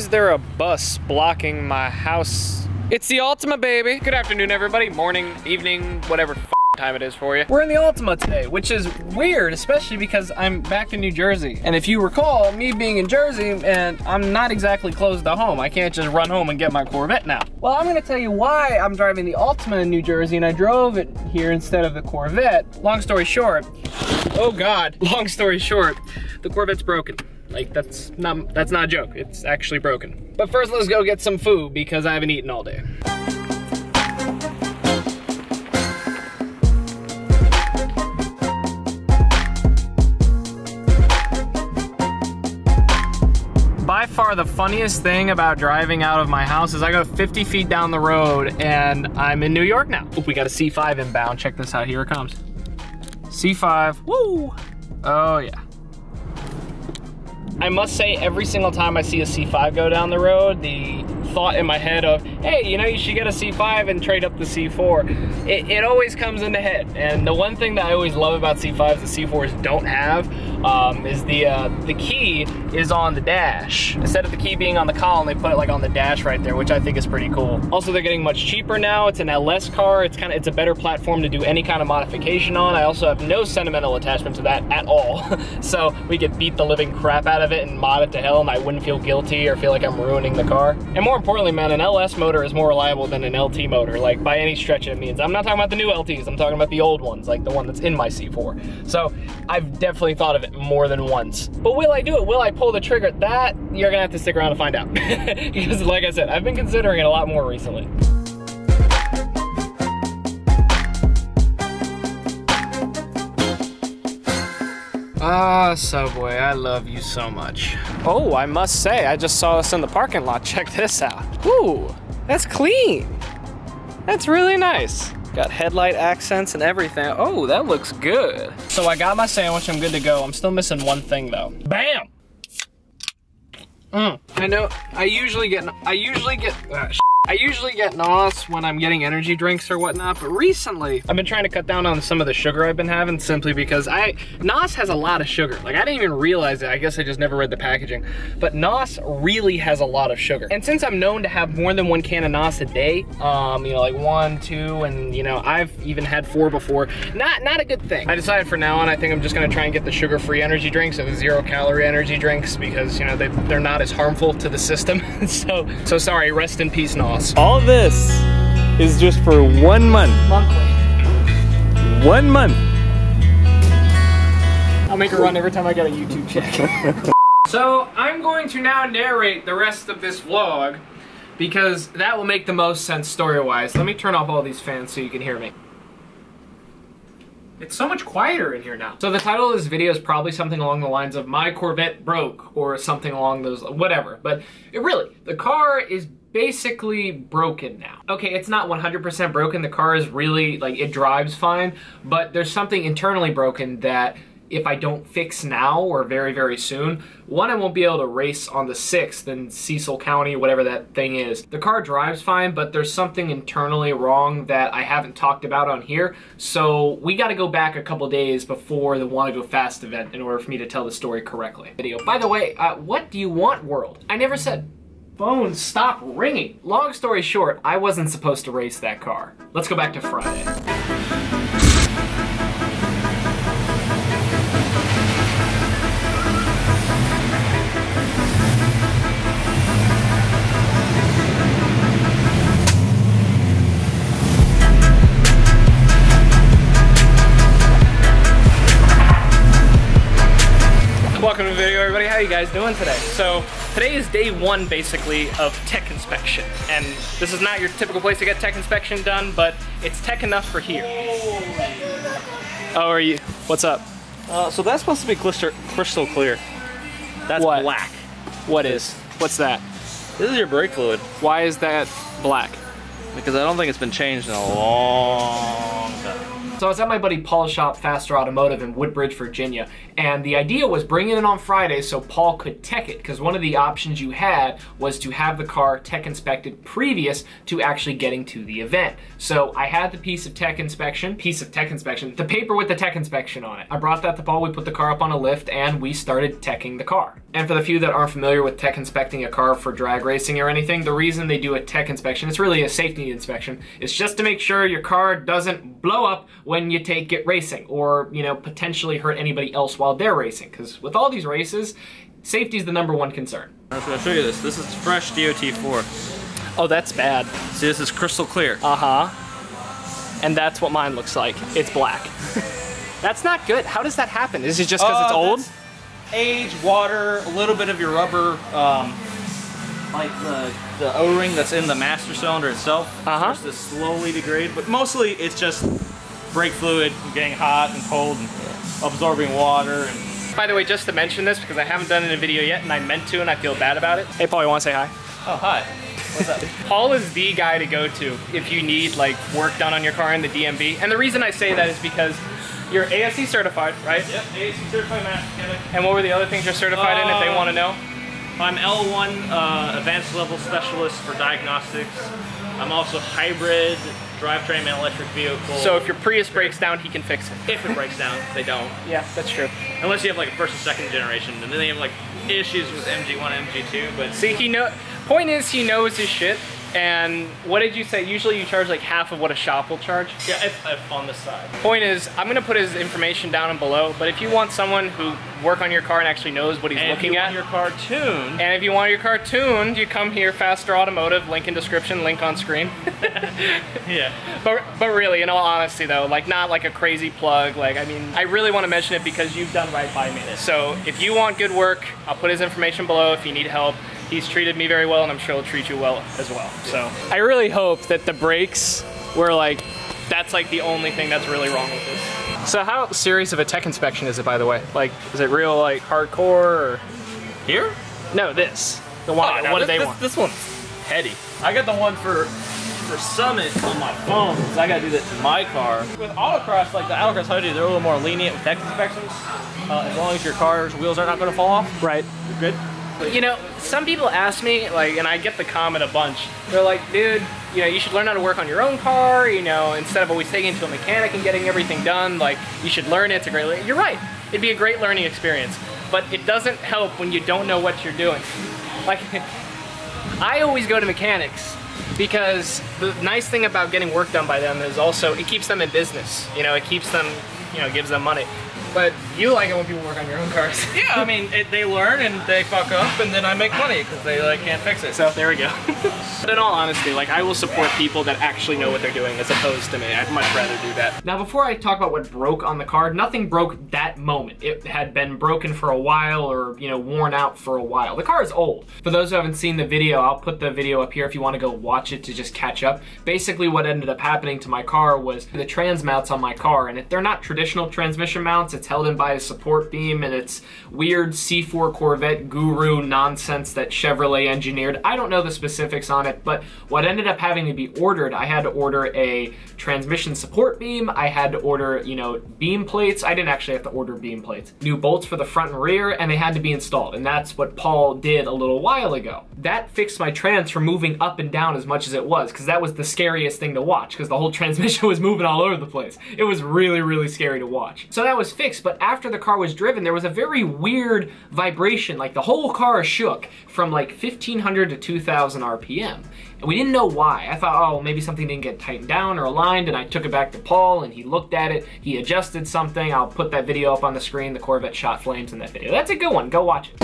is there a bus blocking my house? It's the Altima, baby. Good afternoon, everybody. Morning, evening, whatever time it is for you. We're in the Altima today, which is weird, especially because I'm back in New Jersey. And if you recall, me being in Jersey, and I'm not exactly close to home. I can't just run home and get my Corvette now. Well, I'm gonna tell you why I'm driving the Altima in New Jersey, and I drove it here instead of the Corvette. Long story short, oh God, long story short, the Corvette's broken. Like, that's not a joke, it's actually broken. But first, let's go get some food because I haven't eaten all day. By far the funniest thing about driving out of my house is I go 50 feet down the road and I'm in New York now. Oop, we got a C5 inbound. Check this out, here it comes. C5, woo! Oh yeah. I must say, every single time I see a C5 go down the road, the thought in my head of, hey, you know, you should get a C5 and trade up the C4. It always comes into head. And the one thing that I always love about C5s that C4s don't have is the key is on the dash. Instead of the key being on the column, they put it like on the dash right there, which I think is pretty cool. Also, they're getting much cheaper now. It's an LS car. It's a better platform to do any kind of modification on. I also have no sentimental attachment to that at all. So we could beat the living crap out of it and mod it to hell, and I wouldn't feel guilty or feel like I'm ruining the car. And more importantly, man, an LS motor is more reliable than an LT motor, like by any stretch it means. I'm not talking about the new LTs, I'm talking about the old ones, like the one that's in my C4. So I've definitely thought of it more than once. But will I do it? Will I pull the trigger? That, you're gonna have to stick around to find out. Because like I said, I've been considering it a lot more recently. Ah, Subway, I love you so much. Oh, I must say, I just saw this in the parking lot. Check this out. Ooh, that's clean. That's really nice. Got headlight accents and everything. Oh, that looks good. So I got my sandwich, I'm good to go. I'm still missing one thing though. Bam! I know, I usually get NOS when I'm getting energy drinks or whatnot, but recently I've been trying to cut down on some of the sugar I've been having simply because NOS has a lot of sugar. Like, I didn't even realize it. I guess I just never read the packaging. But NOS really has a lot of sugar. And since I'm known to have more than one can of NOS a day, you know, like 1, 2, and you know, I've even had 4 before. Not a good thing. I decided for now on, I think I'm just gonna try and get the sugar-free energy drinks or the 0-calorie energy drinks because, you know, they're not as harmful to the system. so sorry, rest in peace, NOS. All this is just for 1 month. Monthly. 1 month. I'll make a run every time I get a YouTube check. So I'm going to now narrate the rest of this vlog because that will make the most sense story-wise. Let me turn off all these fans so you can hear me. It's so much quieter in here now. So the title of this video is probably something along the lines of "My Corvette broke" or something along those, whatever. But the car is basically broken now. Okay, it's not 100% broken. The car is really, like, it drives fine, but there's something internally broken that if I don't fix now or very, very soon, one, I won't be able to race on the 6th in Cecil County, whatever that thing is. The car drives fine, but there's something internally wrong that I haven't talked about on here, so we gotta go back a couple days before the Wanna Go Fast event in order for me to tell the story correctly. By the way, what do you want, world? I never said. Phone, stop ringing. Long story short, I wasn't supposed to race that car. Let's go back to Friday. Welcome to the video, everybody. How you guys doing today? So today is day 1 basically of tech inspection, and this is not your typical place to get tech inspection done, but it's tech enough for here. Oh, are you? What's up? So that's supposed to be crystal clear. That's what? Black. What is? What's that? This is your brake fluid. Why is that black? Because I don't think it's been changed in a long time. So I was at my buddy Paul's shop, Faster Automotive in Woodbridge, Virginia, and the idea was bring it in on Friday so Paul could tech it, because one of the options you had was to have the car tech inspected previous to actually getting to the event. So I had the piece of tech inspection, the paper with the tech inspection on it. I brought that to Paul, we put the car up on a lift, and we started teching the car. And for the few that aren't familiar with tech inspecting a car for drag racing or anything, the reason they do a tech inspection, it's really a safety inspection, is just to make sure your car doesn't blow up when you take it racing, or, you know, potentially hurt anybody else while they're racing. Because with all these races, safety is the #1 concern. I'm just gonna show you this. This is fresh DOT4. Oh, that's bad. See, this is crystal clear. Uh-huh. And that's what mine looks like. It's black. That's not good. How does that happen? Is it just because it's old? Age, water, a little bit of your rubber, like the O-ring that's in the master cylinder itself starts to slowly degrade, but mostly it's just brake fluid getting hot and cold and absorbing water. And by the way, just to mention this, because I haven't done it in a video yet and I meant to and I feel bad about it. Hey Paul, you want to say hi? Oh, hi. What's up? Paul is the guy to go to if you need like work done on your car in the DMV. And the reason I say that is because you're ASE certified, right? Yep, ASE certified master mechanic. And what were the other things you're certified in if they want to know? I'm L1 advanced level specialist for diagnostics. I'm also hybrid, drivetrain and electric vehicle. So if your Prius breaks down, he can fix it. If it breaks down, they don't. Yeah, that's true. Unless you have like a first and second generation, and then they have like issues with MG1, MG2, but... See, point is he knows his shit. And what did you say? Usually you charge like half of what a shop will charge? Yeah, if on the side. Point is, I'm gonna put his information down and below, but if you want someone who work on your car and actually knows what he's looking at. And if you want your car tuned. And if you want your car tuned, you come here, Faster Automotive, link in description, link on screen. Yeah. But really, in all honesty though, like not like a crazy plug, like I mean, I really want to mention it because you've done right by me. So if you want good work, I'll put his information below if you need help. He's treated me very well and I'm sure he'll treat you well as well. So I really hope that the brakes were like, that's like the only thing that's really wrong with this. So how serious of a tech inspection is it, by the way? Like, is it real like hardcore or? Here? No, this. The one, what do they want? This one's heady. I got the one for Summit on my phone because I gotta do that to my car. With autocross, like the autocross Hoodie, they're a little more lenient with tech inspections. As long as your car's wheels are not gonna fall off. Right. You're good. You know, some people ask me, like, and I get the comment a bunch, they're like, dude, you know, you should learn how to work on your own car, you know, instead of always taking it to a mechanic and getting everything done, like, you should learn it. It's a great, you're right, it'd be a great learning experience, but it doesn't help when you don't know what you're doing. Like, I always go to mechanics because the nice thing about getting work done by them is also, it keeps them in business, you know, it keeps them, you know, gives them money. But you like it when people work on your own cars. Yeah, I mean, they learn and they fuck up and then I make money because they like can't fix it. So there we go. But in all honesty, like I will support people that actually know what they're doing as opposed to me. I'd much rather do that. Now before I talk about what broke on the car, nothing broke that moment. It had been broken for a while or, you know, worn out for a while. The car is old. For those who haven't seen the video, I'll put the video up here if you want to go watch it to just catch up. Basically what ended up happening to my car was the trans mounts on my car, and if they're not traditional transmission mounts, it's held in by a support beam and it's weird C4 Corvette guru nonsense that Chevrolet engineered. I don't know the specifics on it, but what ended up having to be ordered, I had to order a transmission support beam, I had to order, you know, beam plates. I didn't actually have to order beam plates. New bolts for the front and rear, and they had to be installed, and that's what Paul did a little while ago. That fixed my trans from moving up and down as much as it was, because that was the scariest thing to watch, because the whole transmission was moving all over the place. It was really, really scary to watch. So that was fixed, but after the car was driven, there was a very weird vibration, like the whole car shook from like 1500 to 2000 RPM. And we didn't know why. I thought, oh, maybe something didn't get tightened down or aligned, and I took it back to Paul and he looked at it, he adjusted something. I'll put that video up on the screen. The Corvette shot flames in that video. That's a good one, go watch it.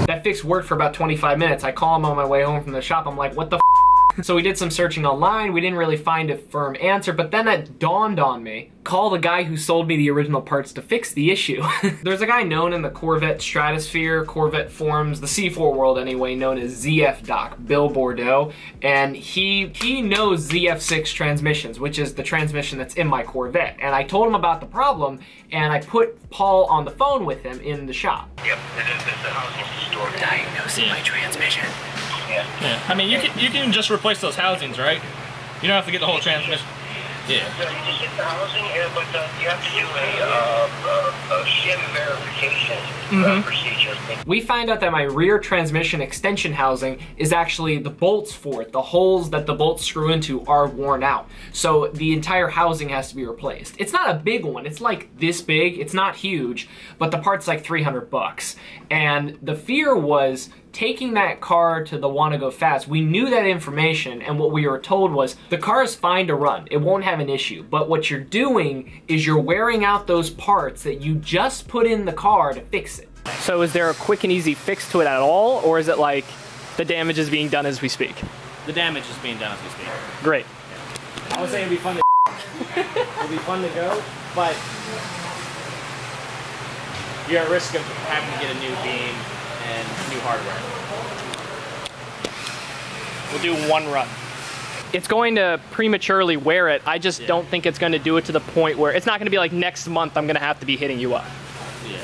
That fix worked for about 25 minutes. I call him on my way home from the shop. I'm like, what the f? So we did some searching online. We didn't really find a firm answer, but then it dawned on me. Call the guy who sold me the original parts to fix the issue. There's a guy known in the Corvette stratosphere, Corvette forums, the C4 world anyway, known as ZF Doc, Bill Bordeaux, and he knows ZF6 transmissions, which is the transmission that's in my Corvette. And I told him about the problem, and I put Paul on the phone with him in the shop. Yep, this is the housing store. Diagnosing my transmission. Yeah. I mean, you can just replace those housings, right? You don't have to get the whole transmission. Yeah. So you just get the housing, but you have to do a shim verification procedure. We find out that my rear transmission extension housing is actually the bolts for it. The holes that the bolts screw into are worn out. So the entire housing has to be replaced. It's not a big one. It's like this big. It's not huge, but the part's like 300 bucks. And the fear was taking that car to the Wanna Go Fast. We knew that information, and what we were told was the car is fine to run. It won't have an issue. But what you're doing is you're wearing out those parts that you just put in the car to fix it. So is there a quick and easy fix to it at all, or is it like the damage is being done as we speak? The damage is being done as we speak. Great. I was saying it'd be fun to it'd be fun to go, but you're at risk of having to get a new beam and new hardware. We'll do one run. It's going to prematurely wear it. I just don't think it's going to do it to the point where it's not going to be like next month I'm going to have to be hitting you up. Yeah.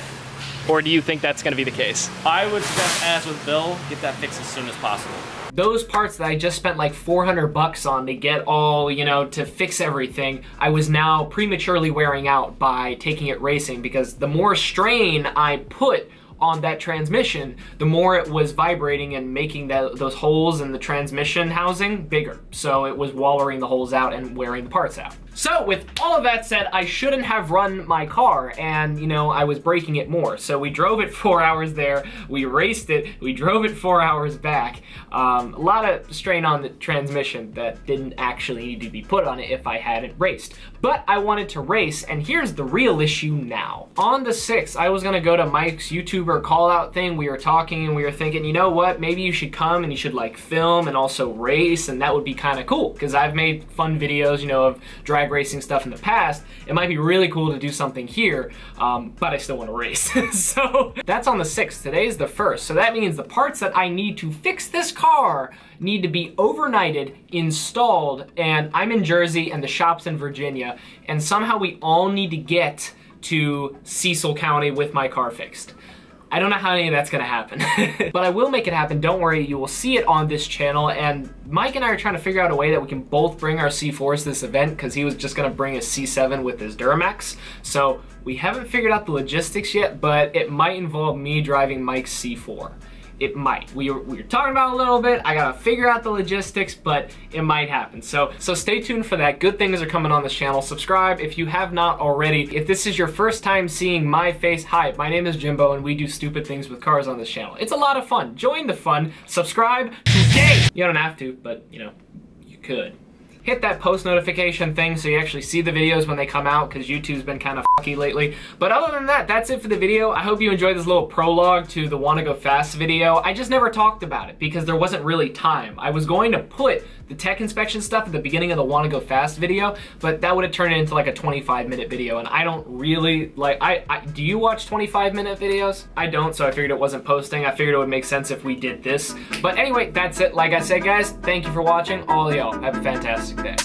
Or do you think that's going to be the case? I would suggest, as with Bill, get that fixed as soon as possible. Those parts that I just spent like 400 bucks on to get all, you know, to fix everything, I was now prematurely wearing out by taking it racing, because the more strain I put on that transmission, the more it was vibrating and making those holes in the transmission housing bigger. So it was wallering the holes out and wearing the parts out. So with all of that said, I shouldn't have run my car, and you know, I was breaking it more. So we drove it 4 hours there, we raced it, we drove it 4 hours back. A lot of strain on the transmission that didn't actually need to be put on it if I hadn't raced. But I wanted to race, and here's the real issue now. On the 6th, I was gonna go to Mike's YouTuber call out thing. We were talking and we were thinking, you know what, maybe you should come and you should like film and also race, and that would be kind of cool, because I've made fun videos, you know, of drag racing stuff in the past. It might be really cool to do something here, but I still want to race. So that's on the 6th. Today's the 1st. So that means the parts that I need to fix this car need to be overnighted, installed, and I'm in Jersey and the shop's in Virginia, and somehow we all need to get to Cecil County with my car fixed. I don't know how any of that's gonna happen, but I will make it happen. Don't worry, you will see it on this channel, and Mike and I are trying to figure out a way that we can both bring our C4s to this event, because he was just gonna bring a C7 with his Duramax. So we haven't figured out the logistics yet, but it might involve me driving Mike's C4. It might. We were talking about it a little bit. I gotta figure out the logistics, but it might happen. So stay tuned for that. Good things are coming on this channel. Subscribe if you have not already. If this is your first time seeing my face, hi, my name is Jimbo, and we do stupid things with cars on this channel. It's a lot of fun. Join the fun. Subscribe today. You don't have to, but you know, you could. Hit that post notification thing so you actually see the videos when they come out, because YouTube's been kind of fucky lately. But other than that, that's it for the video. I hope you enjoyed this little prologue to the Wanna Go Fast video. I just never talked about it because there wasn't really time. I was going to put the tech inspection stuff at the beginning of the Wanna Go Fast video, but that would have turned it into like a 25-minute video, and I don't really like, do you watch 25-minute videos? I don't, so I figured it wasn't posting. I figured it would make sense if we did this. But anyway, that's it. Like I said, guys, thank you for watching. All of y'all have a fantastic day.